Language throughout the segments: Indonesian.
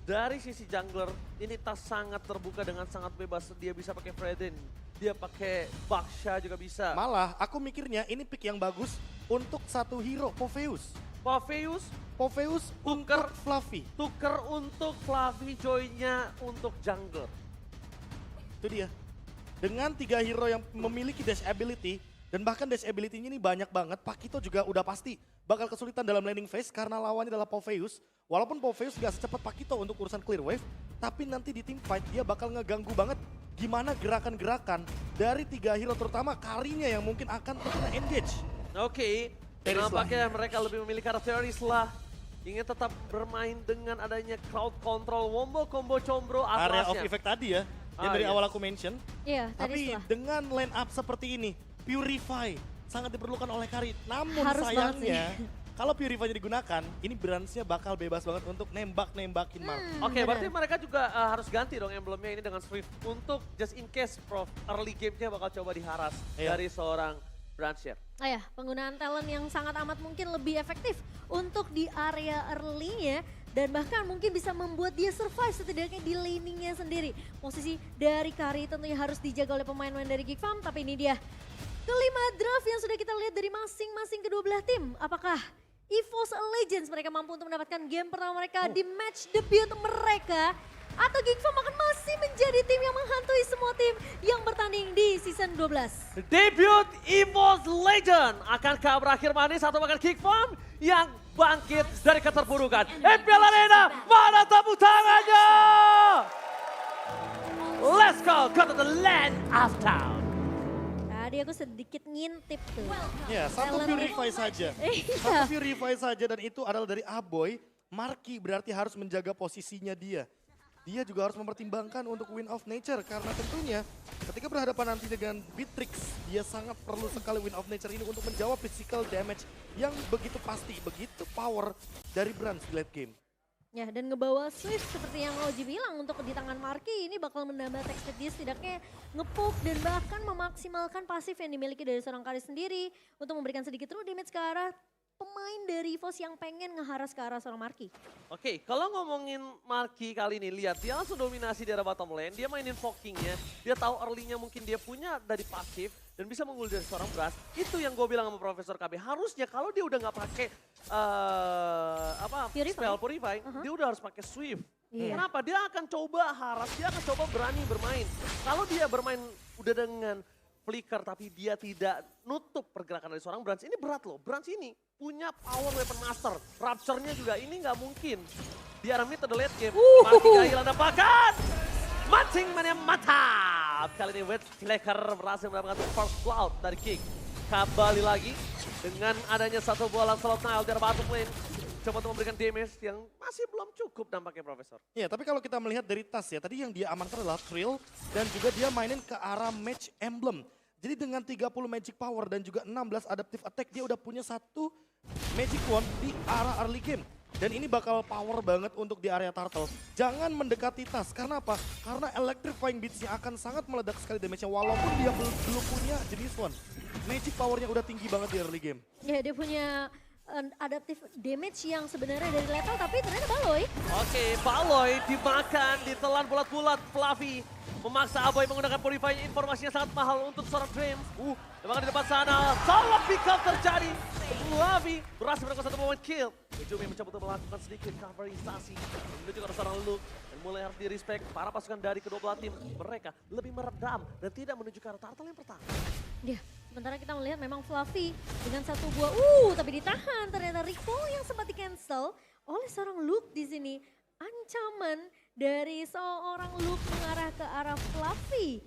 Dari sisi jungler, ini Tas sangat terbuka dengan sangat bebas. Dia bisa pakai Fredin, dia pakai Baksha juga bisa. Malah aku mikirnya ini pick yang bagus untuk satu hero, Popheus. Popheus Tuker. untuk Fluffy. Tuker untuk Fluffy, joinnya untuk jungler. Itu dia. Dengan 3 hero yang memiliki dash ability, dan bahkan dash ability-nya ini banyak banget, Pakito juga udah pasti bakal kesulitan dalam laning phase karena lawannya adalah Popheus. Walaupun Popheus gak secepat Pakito untuk urusan clear wave, tapi nanti di team fight dia bakal ngeganggu banget gimana gerakan-gerakan dari 3 hero, terutama Karinya yang mungkin akan terkena engage. Oke, Terisla. nampaknya mereka lebih memilih karakter Terisla. Ingin tetap bermain dengan adanya crowd control, wombo, combo, combro, Area of atlasnya. effect tadi ya, yang dari iya. awal aku mention. Iya, tadi Tapi setelah. dengan line up seperti ini, Purify sangat diperlukan oleh Kari. Namun Harus banget sayangnya, kalau Purify-nya digunakan, ini Brands-nya bakal bebas banget untuk nembakin Mark. Oke, benar. berarti mereka juga harus ganti dong emblemnya ini dengan Swift untuk just in case Prof early game-nya bakal coba diharas Iya. dari seorang Brancher. Oh ya, penggunaan talent yang sangat amat mungkin lebih efektif untuk di area early-nya dan bahkan mungkin bisa membuat dia survive setidaknya di laning-nya sendiri. Posisi dari Kari tentunya harus dijaga oleh pemain-pemain dari Geek Farm, tapi ini dia kelima draft yang sudah kita lihat dari masing-masing kedua belah tim. Apakah EVOS Legends mereka mampu untuk mendapatkan game pertama mereka di match debut mereka? Atau Geek Farm akan masih menjadi tim yang menghantui semua tim yang bertanding di season 12? Debut EVOS Legend akankah berakhir manis atau bahkan Geek Farm yang bangkit dari keterpurukan? MPL Arena, mana tepuk tangannya? Let's go to the land of town. Tadi aku sedikit ngintip tuh. Ya, satu Talent. Purify saja. Iya. Satu Purify saja dan itu adalah dari Aboy. Marky berarti harus menjaga posisinya dia. Dia juga harus mempertimbangkan untuk Win of Nature karena tentunya ketika berhadapan nanti dengan Beatrix, dia sangat perlu sekali Win of Nature ini untuk menjawab physical damage yang begitu pasti, begitu power dari Brands di late game. Ya, dan ngebawa Swift seperti yang Oji bilang untuk di tangan Marky ini bakal menambah tech speed dia setidaknya ngepoke dan bahkan memaksimalkan pasif yang dimiliki dari seorang Kari sendiri untuk memberikan sedikit true damage ke arah pemain dari EVOS yang pengen ngeharas ke arah seorang Marky. Oke, kalau ngomongin Marky kali ini, lihat dia langsung dominasi di arah bottom lane, dia mainin Fokingnya, dia tahu early-nya mungkin dia punya dari pasif, dan bisa menggul dari seorang Brass. Itu yang gue bilang sama Profesor KB, harusnya kalau dia udah nggak pakai Purify. spell Purify, dia udah harus pakai Swift. Iya. Kenapa? Dia akan coba haras, dia akan coba berani bermain. Kalau dia bermain udah dengan flicker tapi dia tidak nutup pergerakan dari seorang Branch, ini berat loh. Branch ini punya power weapon master. Rapture-nya juga ini nggak mungkin. Di arah mid ada late game. Marky kehilangan tembakan. Mancing mana mantap. Kali ini Wet Flicker berhasil mendapatkan first blood dari King. Kembali lagi dengan adanya satu bola Lancelot Nile di arah bottom lane. Coba untuk memberikan damage yang masih belum cukup nampaknya Profesor. Ya, tapi kalau kita melihat dari Tas ya, tadi yang dia amankan adalah Thrill dan juga dia mainin ke arah Match Emblem. Jadi dengan 30 Magic Power dan juga 16 Adaptive Attack, dia udah punya satu Magic Wand di arah early game. Dan ini bakal power banget untuk di area Turtle. Jangan mendekati Tas, karena apa? Karena Electrifying Beats-nya akan sangat meledak sekali damage-nya walaupun dia belum punya jenis Wand. Magic Power-nya udah tinggi banget di early game. Ya, dia punya adaptive damage yang sebenarnya dari lethal tapi ternyata Baloy. Oke, Baloy dimakan, ditelan bulat-bulat. Fluffy memaksa Aboy menggunakan Purify, informasinya sangat mahal untuk seorang Dreams. Memang di depan sana, salah pick up terjadi. Fluffy berhasil melakukan satu momen kill. Ujumi mencoba untuk melakukan sedikit coverisasi. Menuju ke seorang Luke. Dan mulai harus di-respect para pasukan dari kedua belah tim. Mereka lebih meredam dan tidak menuju ke arah Turtle yang pertama. Ya, sementara kita melihat memang Fluffy dengan satu buah, tapi ditahan. Ternyata recall yang sempat di-cancel oleh seorang Luke di sini. Ancaman dari seorang Luke mengarah ke arah Fluffy.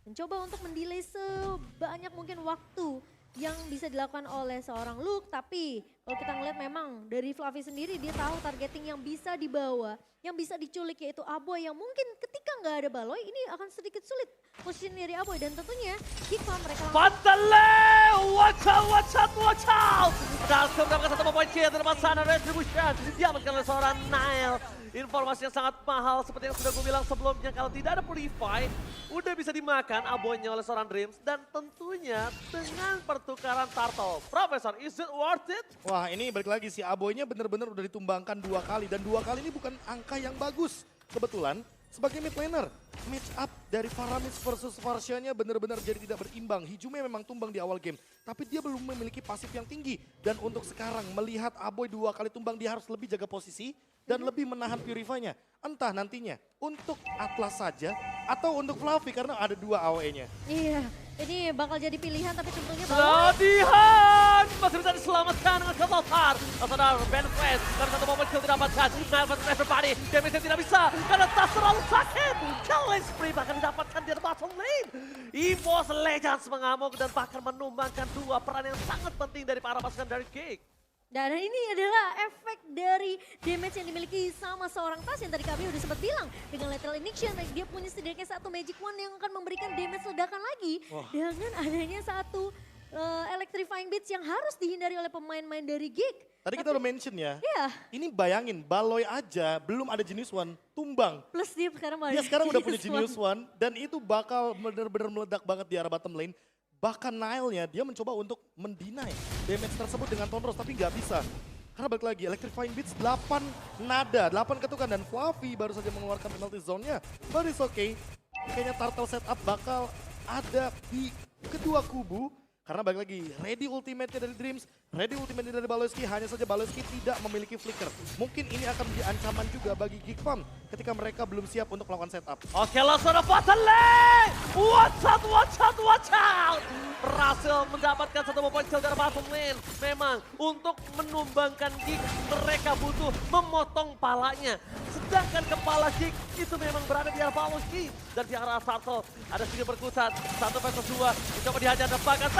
Mencoba untuk mendelay sebanyak mungkin waktu yang bisa dilakukan oleh seorang Luke. Tapi Kalau kita ngeliat memang dari Fluffy sendiri dia tahu targeting yang bisa dibawa, yang bisa diculik yaitu Aboy yang mungkin ketika nggak ada Baloy ini akan sedikit sulit posisi dari Aboy dan tentunya Gigma mereka langsung Pantale! Watch out, watch out, watch out! Dalsum mendapatkan satu poin kill di depan sana, Retribution diamankan oleh seorang Nile. Informasi yang sangat mahal seperti yang sudah gue bilang sebelumnya, kalau tidak ada Purify, udah bisa dimakan Aboynya oleh seorang Dreams dan tentunya dengan pertukaran Turtle. Profesor, is it worth it? Wah ini balik lagi si Aboynya bener-bener udah ditumbangkan 2 kali. Dan 2 kali ini bukan angka yang bagus. Kebetulan sebagai mid laner, match up dari Faramis versus Varsha-nya bener-bener jadi tidak berimbang. Hijume memang tumbang di awal game, tapi dia belum memiliki pasif yang tinggi. Dan untuk sekarang melihat Aboy 2 kali tumbang, dia harus lebih jaga posisi dan lebih menahan Purify-nya. Entah nantinya untuk Atlas saja atau untuk Fluffy karena ada 2 AOE-nya. iya, ini bakal jadi pilihan tapi tentunya Baloy Latihan masih bisa diselamatkan dengan Kelotar. Saudara Ben Flash dari satu momen kill didapatkan. Nile versus everybody, damage tidak bisa karena tas terlalu sakit. Killing spree bahkan didapatkan di bottom lane. EVOS Legends mengamuk dan bahkan menumbangkan 2 peran yang sangat penting dari para pasukan dari Gig. Dan ini adalah efek dari damage yang dimiliki sama seorang Tas yang tadi kami udah sempat bilang. Dengan Lethal Injection, dia punya setidaknya satu Magic Wand yang akan memberikan damage ledakan lagi. Wah. Dengan adanya satu Electrifying Beats yang harus dihindari oleh pemain-main dari Gig. Tadi kita udah mention ya, Iya, ini bayangin Baloy aja belum ada Genius One, tumbang. plus dia sekarang Dia sekarang udah punya Genius One dan itu bakal bener-bener meledak banget di arah bottom lane. Bahkan Nile-nya dia mencoba untuk mendinai damage tersebut dengan Tonros tapi nggak bisa. Karena balik lagi Electrifying Beats 8 nada, 8 ketukan dan Fluffy baru saja mengeluarkan penalty zone-nya. But it's okay, kayaknya Turtle setup bakal ada di kedua kubu. Karena balik lagi, ready ultimate-nya dari Dreams, ready ultimate dari Baloyski, hanya saja Baloyski tidak memiliki flicker. Mungkin ini akan menjadi ancaman juga bagi Gigfam ketika mereka belum siap untuk melakukan setup. Oke, langsung ada Fatale! Watch out, watch out, watch out! Berhasil mendapatkan satu poin kill dari bottom lane. Memang untuk menumbangkan Gig, mereka butuh memotong palanya. Sedangkan kepala Gig itu memang berada di arah Baloyski. Dan di arah Turtle ada sedikit berkutat. 1 versus 2, dicoba dihajar depankan.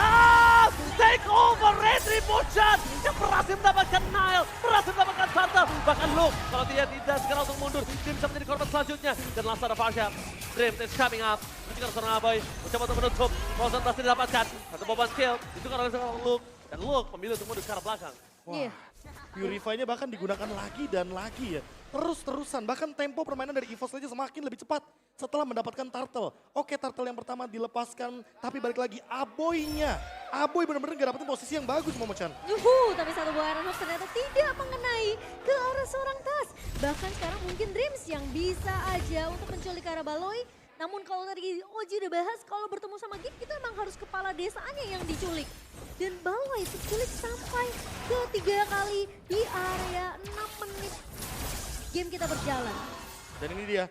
Take over Retribution yang berhasil mendapatkan Nile, berhasil mendapatkan Turtle. Bahkan Luke, kalau dia tidak segera untuk mundur, dia bisa menjadi korban selanjutnya. Dan langsung ada Varsha. Dream is coming up. Itu kan seorang Aboy, mencoba untuk menutup. Frozen berhasil didapatkan. Satu beban skill, itu kan oleh seorang Luke. Dan Luke memilih untuk mundur ke arah belakang. Iya. Purify-nya bahkan digunakan lagi dan lagi ya. Terus-terusan, bahkan tempo permainan dari EVOS Legends semakin lebih cepat setelah mendapatkan Turtle. Oke, Turtle yang pertama dilepaskan, tapi balik lagi Aboy-nya. Aboy benar-benar gak dapetin posisi yang bagus, Momo-chan. Tapi satu buah Iron Hawk ternyata tidak mengenai ke arah seorang Tas. Bahkan sekarang mungkin Dreams yang bisa aja untuk menculik ke arah Baloy. Namun kalau tadi Oji udah bahas, kalau bertemu sama Gig itu emang harus kepala desanya yang diculik. Dan Baloy diculik sampai ke 3 kali di area 6 menit game kita berjalan. Dan ini dia,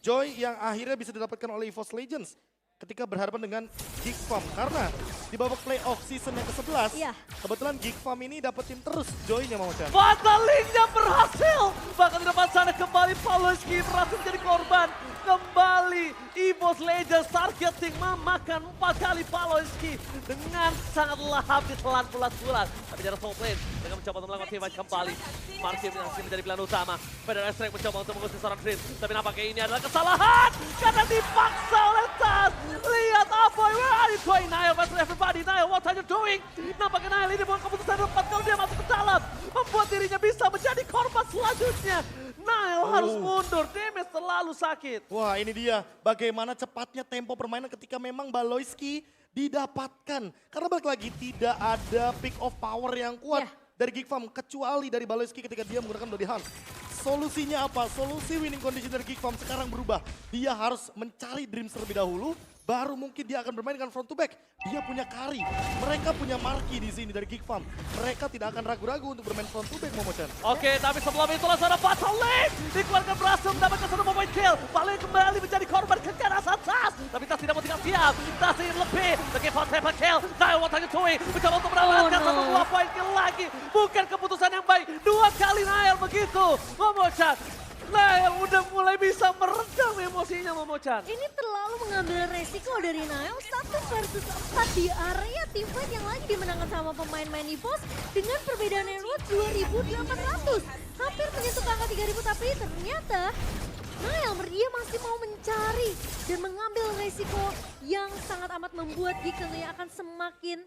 Joy yang akhirnya bisa didapatkan oleh EVOS Legends ketika berhadapan dengan Gigfam. Karena di babak playoff season yang ke-11, Iya. kebetulan Gigfam ini dapetin terus Joy-nya, Momo-chan. Fatalingnya berhasil. Bahkan di depan sana kembali Paloski berhasil menjadi korban. Kembali EVOS Legends targeting memakan 4 kali Paloski dengan sangat lahap ditelan bulat-bulat. Tapi jarak top lane dengan mencoba untuk melakukan team fight kembali. Marky masih menjadi pilihan utama. Feder Estrek mencoba untuk mengusir seorang Dream. Tapi nampaknya ini adalah kesalahan karena dipaksa oleh Tas. Lihat apa, where are you going? Nile versus everybody. Nile, what are you doing? Nampaknya Nile ini bukan keputusan yang tepat kalau dia masuk ke dalam. Membuat dirinya bisa menjadi korban selanjutnya. Nile harus mundur, damage terlalu sakit. Wah, ini dia bagaimana cepatnya tempo permainan ketika memang Baloyski didapatkan. Karena balik lagi tidak ada pick of power yang kuat dari Gigfam kecuali dari Baloyski ketika dia menggunakan Bloody Hunt. Solusinya apa? Solusi winning condition dari Gigfam sekarang berubah. Dia harus mencari Dreams terlebih dahulu, baru mungkin dia akan bermain dengan front to back. Dia punya Kari, mereka punya Marky di sini dari Gigfam. Mereka tidak akan ragu-ragu untuk bermain front to back, Momo-chan. Oke, tapi sebelum itu langsung ada Battle Lane. Dikeluarkan berhasil mendapatkan satu point kill. Balik kembali menjadi korban kekerasan Tas. Tapi Tas tidak mau tinggal siap. Tas ingin lebih. Lagi for triple kill. Nile what are you doing? Mencoba untuk mendapatkan satu buah point kill lagi. Bukan keputusan yang baik. 2 kali Nile begitu. Momo-chan. Nail udah mulai bisa meredam emosinya Momochan. Ini terlalu mengambil resiko dari Nail 1 versus 4 di area teamfight yang lagi dimenangkan sama pemain-main EVOS dengan perbedaan Emerald 2.800. Hampir menyentuh angka 3.000 tapi ternyata Nail dia masih mau mencari dan mengambil resiko yang sangat amat membuat Geek tentunya akan semakin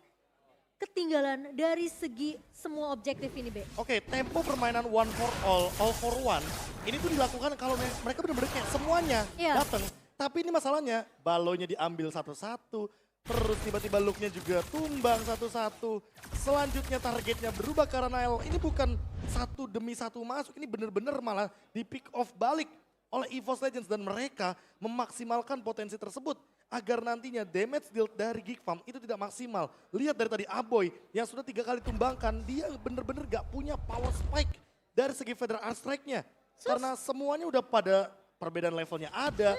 ketinggalan dari segi semua objektif ini, Be. Oke, tempo permainan one for all for one, ini tuh dilakukan kalau mereka benar-benar kayak semuanya Iya. datang. Tapi ini masalahnya, balonya diambil satu-satu, terus tiba-tiba looknya juga tumbang satu-satu. Selanjutnya targetnya berubah karena Nail. Ini bukan satu demi satu masuk, ini benar-benar malah di pick off balik oleh EVOS Legends. Dan mereka memaksimalkan potensi tersebut agar nantinya damage deal dari Geek Farm itu tidak maksimal. Lihat dari tadi Aboy yang sudah 3 kali tumbangkan, dia bener-bener gak punya power spike dari segi Feather Art Strike-nya. Karena semuanya udah pada perbedaan levelnya ada.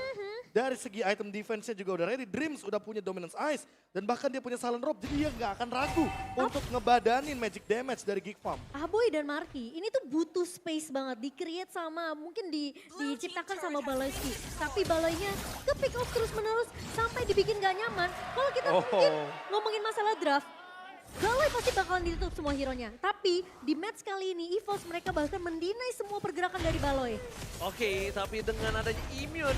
Dari segi item defense-nya juga udah ready. Dreams udah punya Dominance Ice. Dan bahkan dia punya Silent Robe, jadi dia gak akan ragu untuk ngebadanin magic damage dari Geek Farm. Aboy dan Marky ini tuh butuh space banget, di-create sama, mungkin diciptakan sama Baloyski. Tapi Baloynya ke pick off terus menerus sampai dibikin gak nyaman. Kalau kita mungkin ngomongin masalah draft, Baloy pasti bakalan ditutup semua hero-nya. Tapi di match kali ini EVOS mereka bahkan mendinai semua pergerakan dari Baloy. Oke, tapi dengan adanya immune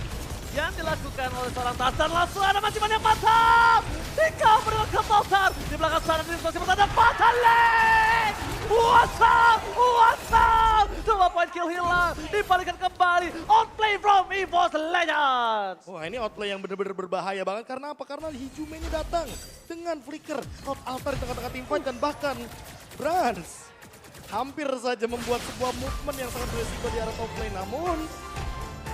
yang dilakukan oleh seorang Tarzan, langsung ada masih banyak mata. Di-cover ke Tarzan. Di belakang sana masih ada Fatalik. What's up? 2 poin kill hilang. Dibalikan kembali. Outplay from EVOS Legends. Wah, ini outplay yang benar-benar berbahaya banget. Karena apa? Karena Hijume ini datang dengan flicker, out altar di tengah-tengah teamfight, dan bahkan Brans hampir saja membuat sebuah movement yang sangat beresiko di arah top lane. Namun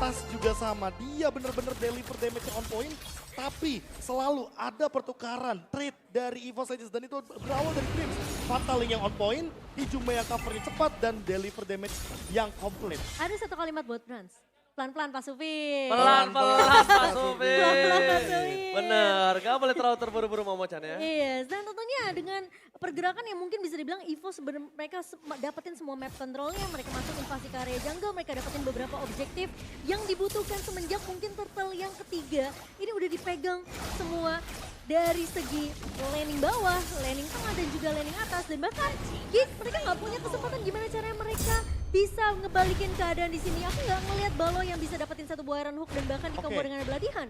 Tas juga sama, dia benar-benar deliver damage on point, tapi selalu ada pertukaran trade dari EVOS Legends, dan itu berawal dari Dreams. Fataling yang on point, Hijume yang covernya cepat, dan deliver damage yang komplit. Ada satu kalimat buat Brans. Pelan-pelan Pak Sufi. Pelan-pelan Pak Sufi. Pelan-pelan, Pak Sufi. Bener, gak boleh terlalu terburu-buru Momochan ya. Iya, dan tentunya dengan pergerakan yang mungkin bisa dibilang EVOS mereka dapetin semua map controlnya, mereka masuk invasi ke area jungle, mereka dapetin beberapa objektif yang dibutuhkan semenjak mungkin turtle yang ketiga. Ini udah dipegang semua dari segi laning bawah, laning tengah, dan juga laning atas. Dan bahkan Geek, mereka nggak punya kesempatan gimana caranya mereka bisa ngebalikin keadaan di sini. Aku nggak ngelihat Balo yang bisa dapetin satu buah Iron Hook dan bahkan di-combo dengan Bloodihan.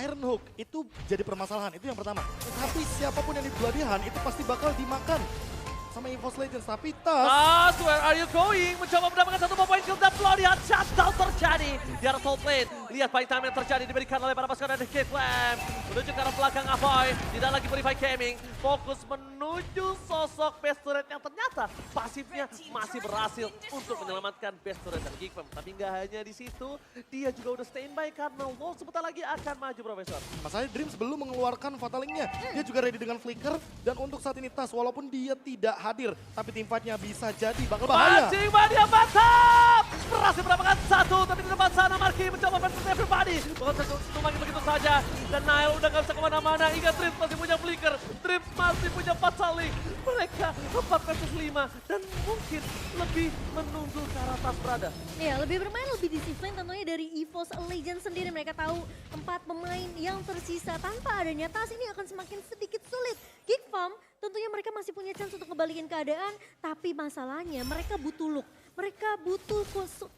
Iron Hook itu jadi permasalahan, itu yang pertama. Tapi siapapun yang di Bloodihan itu pasti bakal dimakan sama EVOS Legends. Tapi Tas, Where are you going? Mencoba mendapatkan satu poin kill dan Bloodihan shutdown terjadi di arah top lane. Lihat fight time yang terjadi diberikan oleh para pasukan dari Kid Lamb. Menuju ke arah belakang Avoy, tidak lagi Purify Gaming. Fokus menuju sosok best turret yang ternyata pasifnya masih berhasil untuk menyelamatkan best turret dari Geek Farm. Tapi nggak hanya di situ, dia juga udah standby karena Wolf sebentar lagi akan maju, Profesor. masalahnya Dreams belum mengeluarkan Fatalingnya. Dia juga ready dengan Flicker, dan untuk saat ini Tas walaupun dia tidak hadir, tapi tim fight-nya bisa jadi bakal bahaya. Mancing Mania mantap! Berhasil mendapatkan satu, tapi di depan sana Marky mencoba versus everybody. Bukan tumbangin begitu saja, dan Nail udah gak bisa kemana-mana. Ingat Dreams masih punya Flicker, Dreams masih punya Fatalik. Mereka 4 versus 5, dan mungkin lebih menunggu ke arah Tas berada. Iya, lebih bermain, lebih disiplin tentunya dari EVOS Legends sendiri. Mereka tahu 4 pemain yang tersisa tanpa adanya Tas ini akan semakin sedikit sulit. Geek Farm tentunya mereka masih punya chance untuk kembaliin keadaan, tapi masalahnya mereka butuh look. Mereka butuh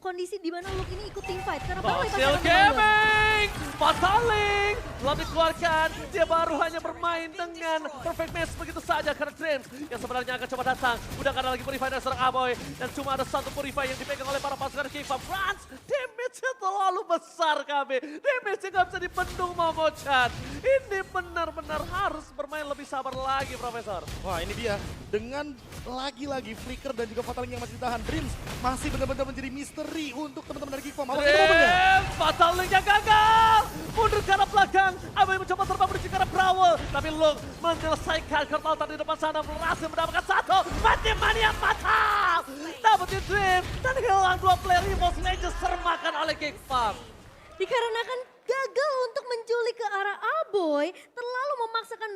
kondisi di mana look ini ikut team fight. Karena Baloy pasti Basil akan menang. Gaming! Fatalik! Belum dikeluarkan, dia baru hanya bermain dengan perfect match begitu saja. Karena Dreams yang sebenarnya akan coba datang. Udah gak ada lagi Purify dari seorang Aboy. Dan cuma ada satu Purify yang dipegang oleh para pasukan Geek Farm. Brans, damage-nya terlalu besar KB. Damage-nya gak bisa dibendung Momochan. Ini benar-benar harus bermain lebih sabar lagi, Profesor. Wah, ini dia. Dengan lagi-lagi Flicker dan juga Fataling yang masih ditahan, Dreams masih benar-benar menjadi misteri untuk teman-teman dari Geek Farm. Awas, itu momennya. Fatalingnya gagal. Mundur ke arah belakang. Aboy mencoba terbang menuju ke arah Brawl. Tapi Luke menyelesaikan Kurtal tadi di depan sana. Berhasil mendapatkan satu. Mati Mania fatal. Dapetin Dream. Dan hilang 2 player EVOS Legends sermakan oleh Geek Farm. Dikarenakan gagal untuk menculik ke arah Aboy, terlalu memaksakan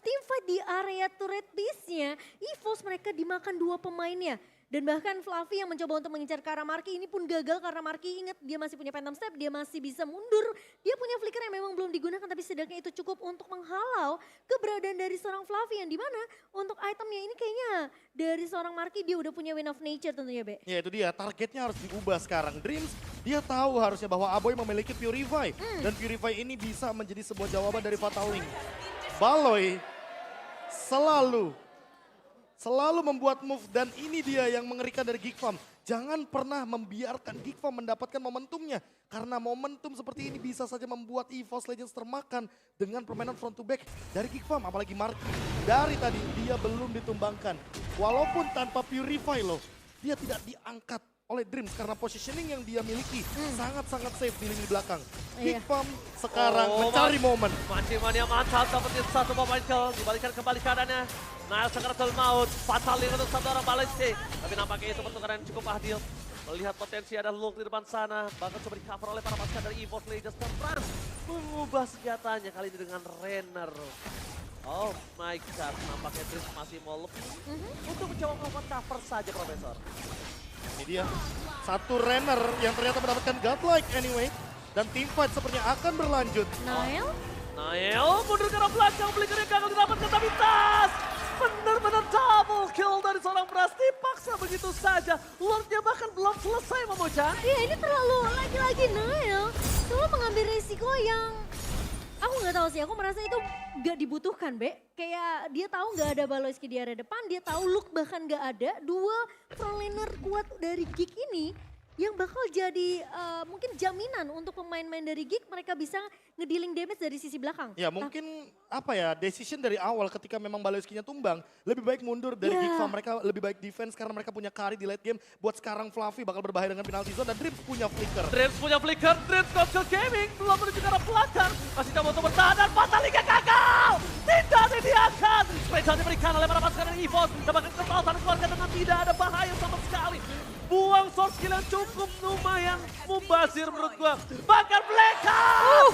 team fight di area turret base-nya, EVOS mereka dimakan 2 pemainnya. Dan bahkan Fluffy yang mencoba untuk mengincar ke arah Marky ini pun gagal karena Marky ingat dia masih punya Phantom Step, dia masih bisa mundur. Dia punya flicker yang memang belum digunakan tapi setidaknya itu cukup untuk menghalau keberadaan dari seorang Fluffy yang dimana untuk itemnya ini kayaknya dari seorang Marky dia udah punya Wind of Nature tentunya Be. Ya itu dia, targetnya harus diubah sekarang. Dreams, dia tahu harusnya bahwa Aboy memiliki Purify. Dan Purify ini bisa menjadi sebuah jawaban dari Fatal Link. Baloy selalu membuat move dan ini dia yang mengerikan dari Geek Farm. Jangan pernah membiarkan Geek Farm mendapatkan momentumnya. Karena momentum seperti ini bisa saja membuat EVOS Legends termakan dengan permainan front to back dari Geek Farm. Apalagi Marky, dari tadi dia belum ditumbangkan. Walaupun tanpa Purify loh, dia tidak diangkat oleh Dreams karena positioning yang dia miliki sangat-sangat safe di lini belakang. Geek Farm sekarang mencari momen. Mancing-mancing yang mantap seperti satu pemain kill. Dibalikan kembali keadaannya. Niall Sakaratul Maut. Fatal Link untuk satu orang Balistik. Tapi nampaknya itu pertukaran yang cukup adil. Melihat potensi ada Luke di depan sana. Bahkan coba di cover oleh para pasukan dari EVOS Legends. Dan Frans mengubah senjatanya kali ini dengan Renner. Oh my god, nampaknya Dreams masih mau lebih untuk mencoba melakukan cover saja Profesor. Ini dia, satu Renner yang ternyata mendapatkan godlike anyway. Dan teamfight sepertinya akan berlanjut. Niall mundur ke arah belakang, flickernya gagal didapatkan tapi tas. Benar-benar double kill dari seorang Brass, dipaksa begitu saja. Lordnya bahkan belum selesai Momocha. Iya ini terlalu lagi-lagi Niall selalu mengambil risiko yang aku nggak tahu sih, aku merasa itu nggak dibutuhkan Be. Kayak dia tahu nggak ada Baloyski di area depan, dia tahu Luke bahkan nggak ada. Dua frontliner kuat dari Geek ini yang bakal jadi mungkin jaminan untuk pemain-pemain dari Geek mereka bisa ngedealing damage dari sisi belakang. Ya mungkin apa ya, decision dari awal ketika memang Baloyski-nya tumbang, lebih baik mundur dari Geek Farm. Mereka lebih baik defense karena mereka punya carry di late game. Buat sekarang Fluffy bakal berbahaya dengan penalty zone dan Dreams punya flicker. Dreams Cocktail Gaming belum menuju ke arah belakang. Masih coba untuk bertahan dan Fatal Link gagal. Tidak didiakan. Spesial diberikan oleh para pasukan dari EVOS. Dan bahkan kesalahan keluarga dengan tidak ada bahaya sama sekali. Buang source skill yang cukup lumayan mubazir menurut gua. Bahkan blackout.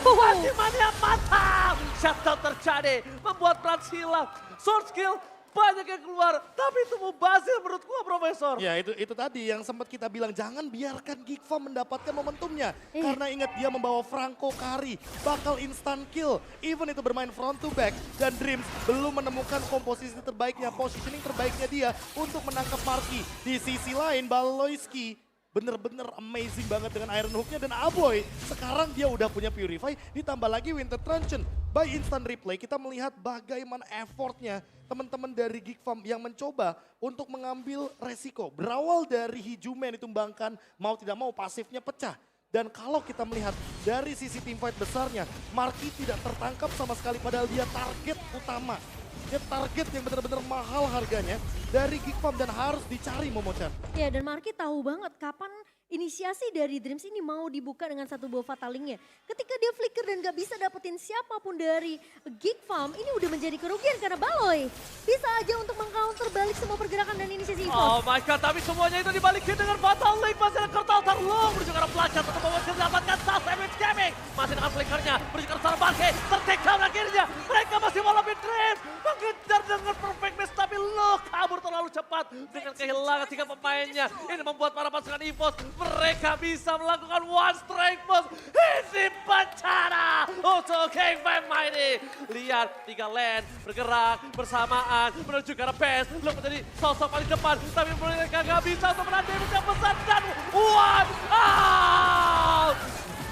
Mania mantap. Shutdown terjadi. Membuat Frans hilang. Source skill banyak yang keluar. Tapi itu mubazir menurut gua Profesor. Ya itu tadi yang sempat kita bilang. Jangan biarkan Geek Farm mendapatkan momentumnya. Karena ingat dia membawa Franco Kari. Bakal instant kill. Even itu bermain front to back. Dan Dreams belum menemukan komposisi terbaiknya. Positioning terbaiknya dia untuk menangkap Marky. Di sisi lain Baloyski bener-bener amazing banget dengan Iron Hook-nya. Dan Aboy sekarang dia udah punya Purify. Ditambah lagi Winter Truncheon. By instant replay kita melihat bagaimana effortnya teman-teman dari Geek Farm yang mencoba untuk mengambil resiko. Berawal dari Hijumen ditumbangkan, mau tidak mau pasifnya pecah. Dan kalau kita melihat dari sisi teamfight besarnya, Marky tidak tertangkap sama sekali padahal dia target utama. Dia target yang benar-benar mahal harganya dari Geek Farm dan harus dicari Momo-chan. Ya dan Marky tahu banget kapan inisiasi dari Dreams ini mau dibuka dengan satu buah Fatal Link-nya. Ketika dia flicker dan gak bisa dapetin siapapun dari Geek Farm, ini udah menjadi kerugian karena Baloy bisa aja untuk meng-counter balik semua pergerakan dan inisiasi EVOS. Oh my god, tapi semuanya itu dibalikin dengan Fatal Link. Masih ada Kurtal Tarlung menuju ke arah belakang. Tetap berhasil mendapatkan Tas Damage Gaming. Masih dengan flickernya, menuju ke arah sana Barke. Tertake down akhirnya. Mereka masih mau lebih Dreams. Mengejar dengan perfectness, tapi Luke kabur terlalu cepat. Dengan kehilangan 3 pemainnya. Ini membuat para pasukan EVOS mereka bisa melakukan one strike push. Ini bencana untuk King Fang Mighty. Lihat 3 lane bergerak bersamaan menuju ke arah base. Luke menjadi sosok paling depan. Tapi mereka gak bisa untuk menahan damage yang besar. Dan one out.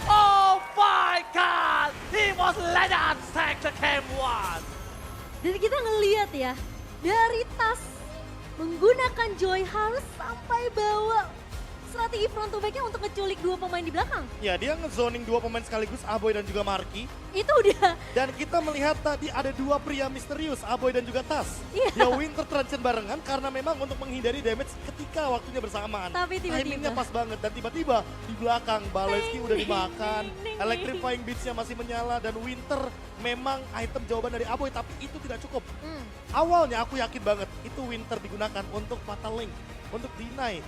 Oh my god. EVOS Legends take the game 1. Dan kita ngeliat ya, dari Tas menggunakan Joy harus sampai bawa strategi front to back-nya untuk ngeculik 2 pemain di belakang. Ya dia ngezoning 2 pemain sekaligus, Aboy dan juga Marky. Itu udah. Dan kita melihat tadi ada 2 pria misterius, Aboy dan juga Tas. Iya. Dia Winter Truncheon barengan karena memang untuk menghindari damage ketika waktunya bersamaan. Tapi tiba-tiba. Timingnya pas banget dan tiba-tiba di belakang Baloyski udah dimakan. Ding, ding, ding. Electrifying Beats-nya masih menyala dan Winter memang item jawaban dari Aboy tapi itu tidak cukup. Awalnya aku yakin banget itu Winter digunakan untuk Fatal Link, untuk deny